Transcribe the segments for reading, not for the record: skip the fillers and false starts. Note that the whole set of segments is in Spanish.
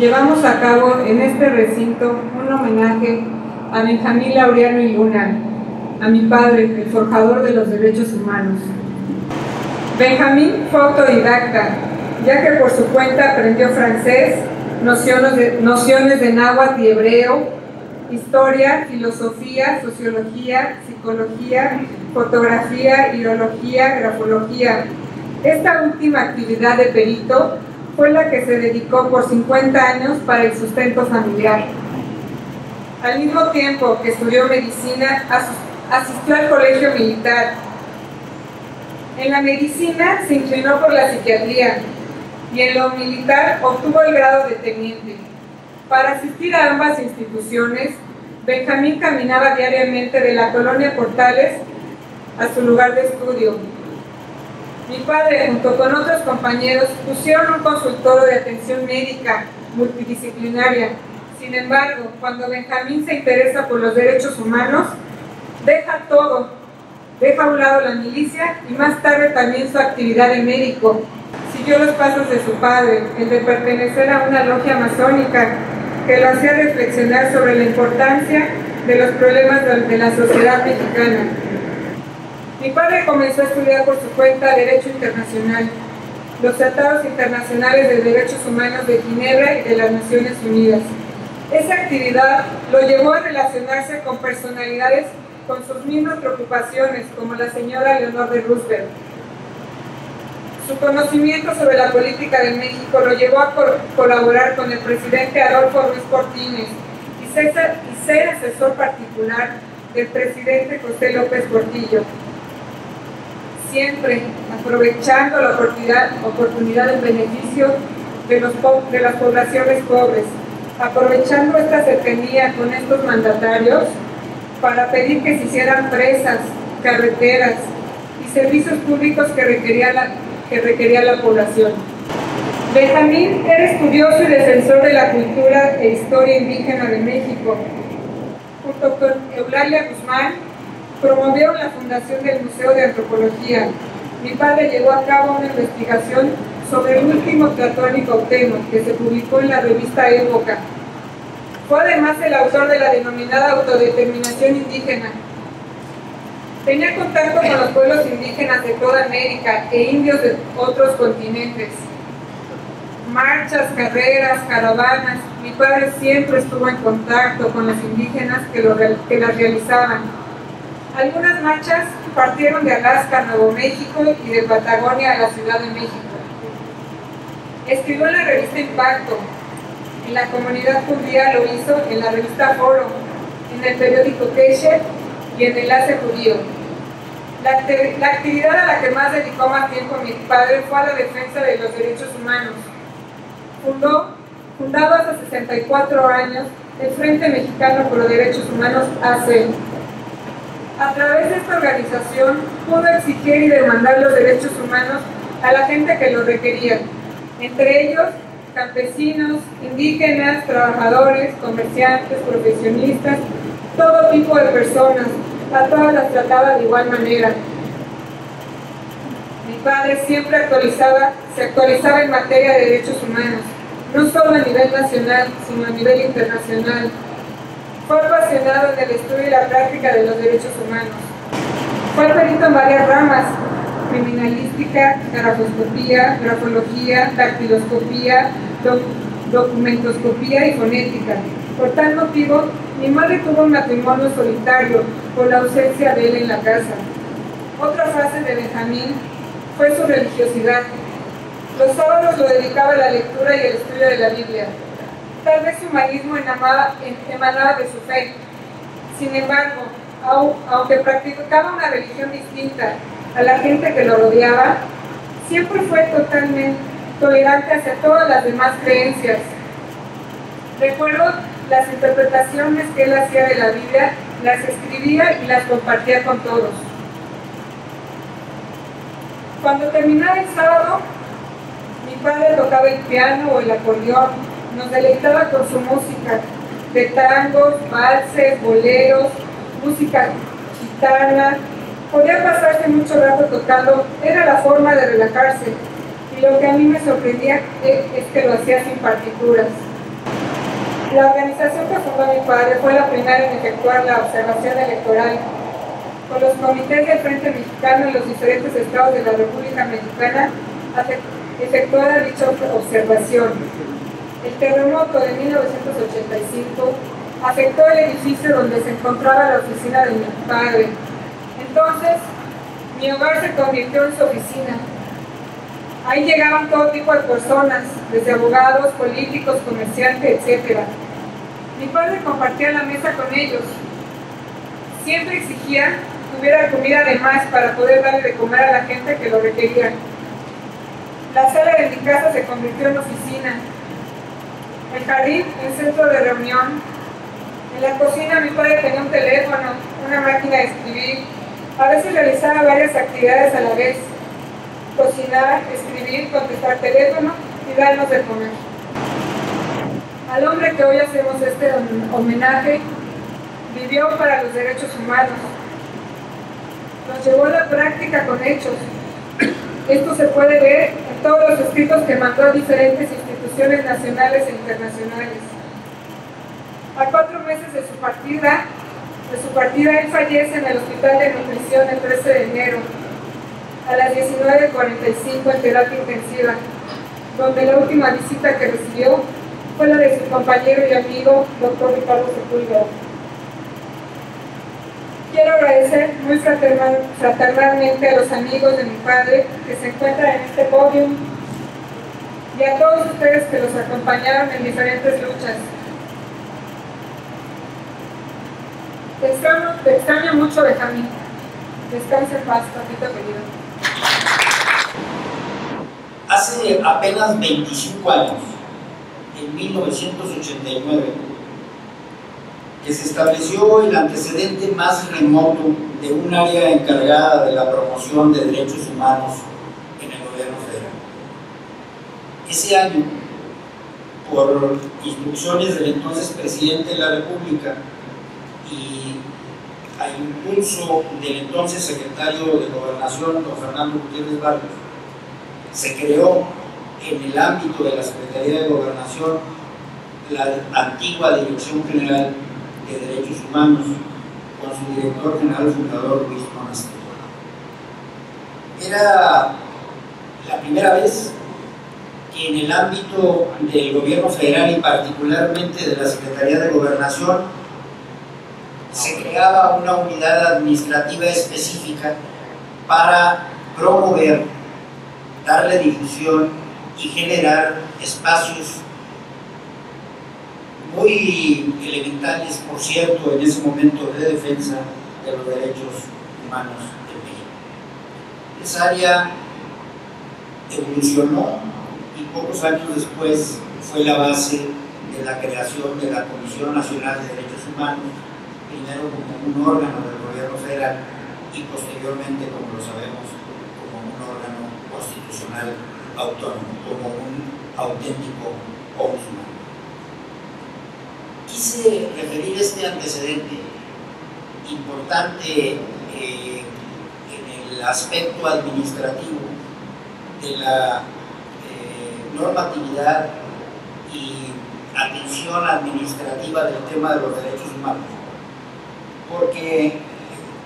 llevamos a cabo en este recinto un homenaje a Benjamín Laureano y Luna, a mi padre, el forjador de los derechos humanos. Benjamín fue autodidacta, ya que por su cuenta aprendió francés, nociones de náhuatl y hebreo, historia, filosofía, sociología, psicología, fotografía, hidrología, grafología. Esta última actividad de perito fue la que se dedicó por 50 años para el sustento familiar. Al mismo tiempo que estudió medicina, asistió al colegio militar. En la medicina se inclinó por la psiquiatría y en lo militar obtuvo el grado de teniente. Para asistir a ambas instituciones, Benjamín caminaba diariamente de la colonia Portales a su lugar de estudio. Mi padre, junto con otros compañeros, pusieron un consultorio de atención médica multidisciplinaria. Sin embargo, cuando Benjamín se interesa por los derechos humanos, deja todo, deja a un lado la milicia y más tarde también su actividad de médico. Siguió los pasos de su padre, el de pertenecer a una logia masónica que lo hacía reflexionar sobre la importancia de los problemas de la sociedad mexicana. Mi padre comenzó a estudiar por su cuenta Derecho Internacional, los tratados internacionales de derechos humanos de Ginebra y de las Naciones Unidas. Esa actividad lo llevó a relacionarse con personalidades con sus mismas preocupaciones, como la señora Leonor de Roosevelt. Su conocimiento sobre la política de México lo llevó a colaborar con el presidente Adolfo Ruiz Cortines y ser asesor particular del presidente José López Portillo. Siempre aprovechando la oportunidad en beneficio de las poblaciones pobres, aprovechando esta cercanía con estos mandatarios para pedir que se hicieran presas, carreteras y servicios públicos que requería la población. Benjamín era estudioso y defensor de la cultura e historia indígena de México. Junto con Eulalia Guzmán, promovieron la fundación del Museo de Antropología. Mi padre llevó a cabo una investigación sobre el último Tlatóani Cuauhtémoc, que se publicó en la revista Época. Fue además el autor de la denominada autodeterminación indígena. Tenía contacto con los pueblos indígenas de toda América e indios de otros continentes. Marchas, carreras, caravanas. Mi padre siempre estuvo en contacto con los indígenas que las realizaban. Algunas marchas partieron de Alaska a Nuevo México y de Patagonia a la Ciudad de México. Escribió en la revista Impacto. En la comunidad judía lo hizo en la revista Foro, en el periódico Kesher y en Enlace Judío. La actividad a la que más dedicó más tiempo mi padre fue a la defensa de los derechos humanos. Fundado hace 64 años el Frente Mexicano por los Derechos Humanos, AC. A través de esta organización pudo exigir y demandar los derechos humanos a la gente que los requería, entre ellos campesinos, indígenas, trabajadores, comerciantes, profesionistas, todo tipo de personas. A todas las trataba de igual manera. Mi padre siempre se actualizaba en materia de derechos humanos, no solo a nivel nacional, sino a nivel internacional. Fue apasionado en el estudio y la práctica de los derechos humanos. Fue perito en varias ramas: criminalística, grafoscopía, grafología, dactiloscopía, documentoscopía y fonética. Por tal motivo, mi madre tuvo un matrimonio solitario por la ausencia de él en la casa. Otra fase de Benjamín fue su religiosidad. Los sábados lo dedicaba a la lectura y el estudio de la Biblia. Tal vez su humanismo emanaba de su fe. Sin embargo, aunque practicaba una religión distinta a la gente que lo rodeaba, siempre fue totalmente tolerante hacia todas las demás creencias. Recuerdo las interpretaciones que él hacía de la Biblia, las escribía y las compartía con todos. Cuando terminaba el sábado, mi padre tocaba el piano o el acordeón, nos deleitaba con su música de tangos, valses, boleros, música gitana. Podía pasarse mucho rato tocando, era la forma de relajarse, y lo que a mí me sorprendía es que lo hacía sin partituras. La organización que fundó mi padre fue la primera en efectuar la observación electoral. Con los comités del Frente Mexicano en los diferentes estados de la República Mexicana efectuada dicha observación. El terremoto de 1985 afectó el edificio donde se encontraba la oficina de mi padre. Entonces, mi hogar se convirtió en su oficina. Ahí llegaban todo tipo de personas, desde abogados, políticos, comerciantes, etc. Mi padre compartía la mesa con ellos. Siempre exigía que hubiera comida de más para poder darle de comer a la gente que lo requería. La sala de mi casa se convirtió en oficina. El jardín en centro de reunión. En la cocina mi padre tenía un teléfono, una máquina de escribir. A veces realizaba varias actividades a la vez. Cocinar, escribir, contestar teléfono y darnos de comer. Al hombre que hoy hacemos este homenaje, vivió para los derechos humanos. Nos llevó a la práctica con hechos. Esto se puede ver en todos los escritos que mandó a diferentes instituciones nacionales e internacionales. A 4 meses de su partida, él fallece en el Hospital de Nutrición el 13 de enero, a las 19:45 en terapia intensiva, donde la última visita que recibió fue la de su compañero y amigo, Dr. Ricardo Sepúlveda. Quiero agradecer muy fraternalmente a los amigos de mi padre que se encuentran en este podio y a todos ustedes que los acompañaron en diferentes luchas. Te extraño mucho, Benjamín. Descansa en paz, papito querido. Hace apenas 25 años, en 1989, que se estableció el antecedente más remoto de un área encargada de la promoción de derechos humanos en el gobierno federal. Ese año, por instrucciones del entonces presidente de la República y a impulso del entonces secretario de Gobernación, don Fernando Gutiérrez Barrios, se creó en el ámbito de la Secretaría de Gobernación la antigua Dirección General de Derechos Humanos, con su director general fundador Luis Monasterio. Era la primera vez que en el ámbito del gobierno federal y particularmente de la Secretaría de Gobernación se creaba una unidad administrativa específica para promover, darle difusión y generar espacios muy elementales, por cierto, en ese momento de defensa de los derechos humanos en México. Esa área evolucionó y pocos años después fue la base de la creación de la Comisión Nacional de Derechos Humanos, primero como un órgano del gobierno federal y posteriormente, como lo sabemos, como un órgano constitucional autónomo, como un auténtico ombudsman. Quise referir este antecedente importante en el aspecto administrativo de la normatividad y atención administrativa del tema de los derechos humanos, porque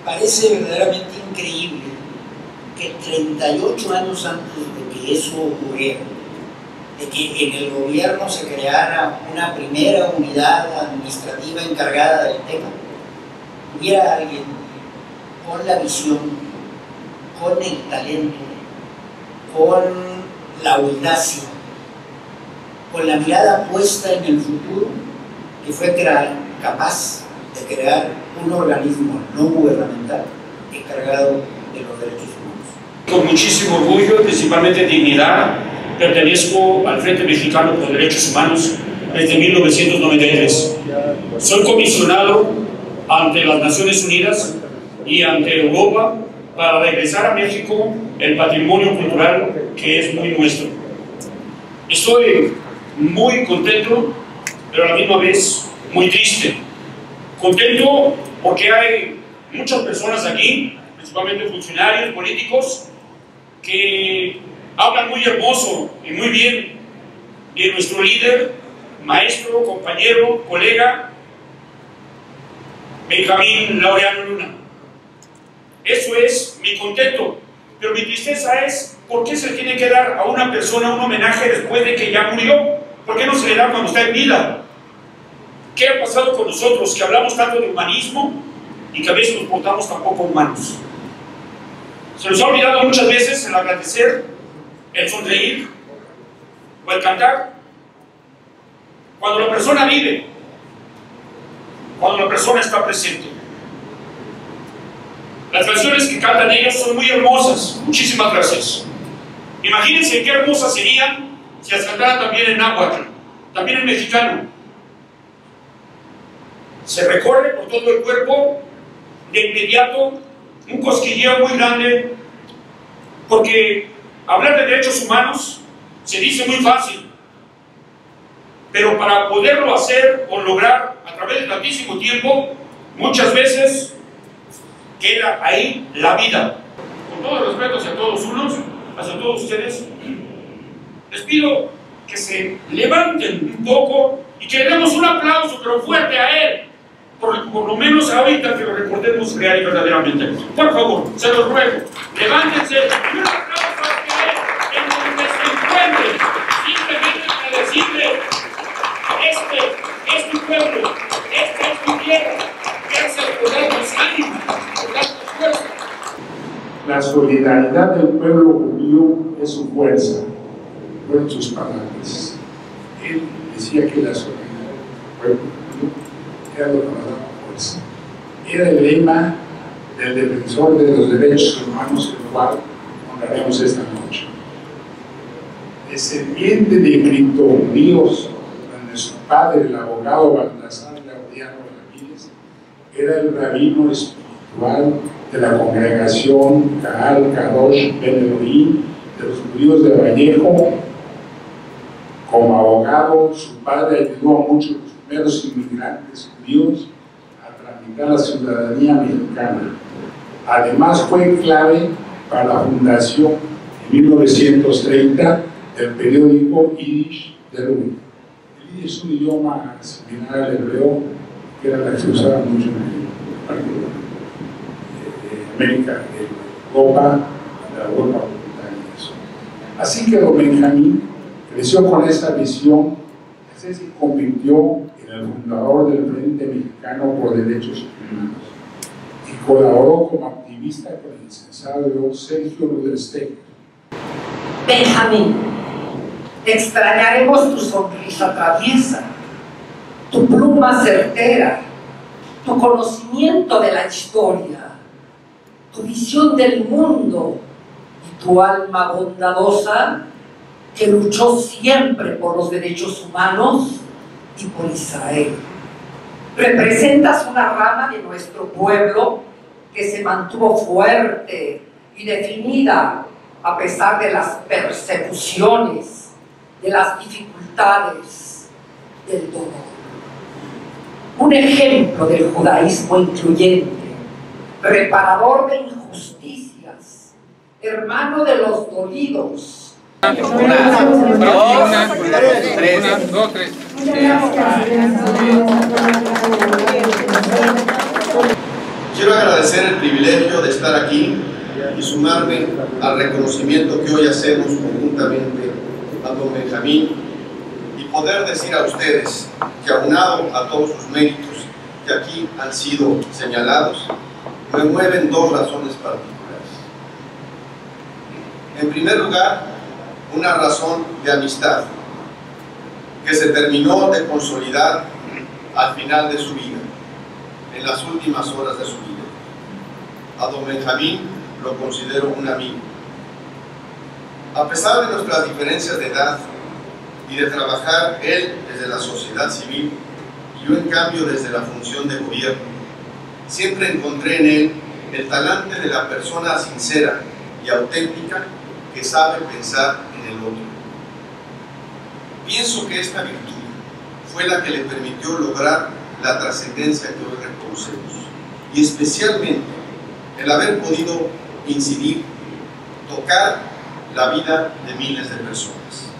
parece verdaderamente increíble que 38 años antes de que eso ocurriera, de que en el gobierno se creara una primera unidad administrativa encargada del tema, hubiera alguien con la visión, con el talento, con la audacia, con la mirada puesta en el futuro, que fue capaz de crear un organismo no gubernamental encargado de los derechos humanos. Con muchísimo orgullo, principalmente dignidad, pertenezco al Frente Mexicano por Derechos Humanos desde 1993. Soy comisionado ante las Naciones Unidas y ante Europa para regresar a México el patrimonio cultural que es muy nuestro. Estoy muy contento, pero a la misma vez muy triste. Contento porque hay muchas personas aquí, principalmente funcionarios políticos, que hablan muy hermoso y muy bien de nuestro líder, maestro, compañero, colega, Benjamín Laureano Luna. Eso es mi contento, pero mi tristeza es ¿por qué se tiene que dar a una persona un homenaje después de que ya murió? ¿Por qué no se le da cuando está en vida? ¿Qué ha pasado con nosotros que hablamos tanto de humanismo y que a veces nos portamos tan poco humanos? Se nos ha olvidado muchas veces el agradecer, el sonreír o el cantar. Cuando la persona vive, cuando la persona está presente. Las canciones que cantan ellos son muy hermosas. Muchísimas gracias. Imagínense qué hermosas serían si las cantaran también en náhuatl, también en mexicano. Se recorre por todo el cuerpo, de inmediato, un cosquilleo muy grande, porque hablar de derechos humanos se dice muy fácil, pero para poderlo hacer o lograr a través de tantísimo tiempo, muchas veces queda ahí la vida. Con todo el respeto hacia todos hacia todos ustedes, les pido que se levanten un poco y que le demos un aplauso, pero fuerte a él, por lo menos ahorita que lo recordemos real y verdaderamente. Por favor, se los ruego, levántense y un aplauso a él en donde se encuentre, simplemente para decirle: este es tu pueblo, esta es tu tierra, gracias por darnos ánimo, por darnos fuerza. La solidaridad del pueblo judío es su fuerza, fueron sus palabras. Él decía que la solidaridad del pueblo judío era lo que nos daba fuerza. Era el lema del defensor de los derechos humanos, el cual honraremos esta noche. Descendiente de criptojudíos, donde su padre, el abogado Baltasar Laureano Ramírez, era el rabino espiritual de la congregación Kahal Kadosh Ben Elohim de los judíos de Vallejo. Como abogado, su padre ayudó a muchos de los primeros inmigrantes judíos a tramitar la ciudadanía mexicana. Además, fue clave para la fundación en 1930 del periódico Yiddish de Rubin. El Yiddish es un idioma similar al hebreo, que era la que se usaba mucho en América, en Europa, la Europa Oriental y eso. Así que don Benjamín creció con esa visión, se convirtió en el fundador del Frente Mexicano por Derechos Humanos y colaboró como activista con el licenciado Sergio Ruderstein. Benjamín, extrañaremos tu sonrisa traviesa, tu pluma certera, tu conocimiento de la historia, tu visión del mundo y tu alma bondadosa que luchó siempre por los derechos humanos y por Israel. Representas una rama de nuestro pueblo que se mantuvo fuerte y definida a pesar de las persecuciones, de las dificultades, del dolor. Un ejemplo del judaísmo incluyente, reparador de injusticias, hermano de los dolidos. Dos, tres. Quiero agradecer el privilegio de estar aquí y sumarme al reconocimiento que hoy hacemos conjuntamente a don Benjamín y poder decir a ustedes que, aunado a todos sus méritos que aquí han sido señalados, me mueven dos razones particulares. En primer lugar, una razón de amistad que se terminó de consolidar al final de su vida, en las últimas horas de su vida. A don Benjamín lo considero un amigo. A pesar de nuestras diferencias de edad y de trabajar él desde la sociedad civil y yo en cambio desde la función de gobierno, siempre encontré en él el talante de la persona sincera y auténtica que sabe pensar en el otro. Pienso que esta virtud fue la que le permitió lograr la trascendencia que hoy reconocemos y especialmente el haber podido incidir, tocar la vida de miles de personas.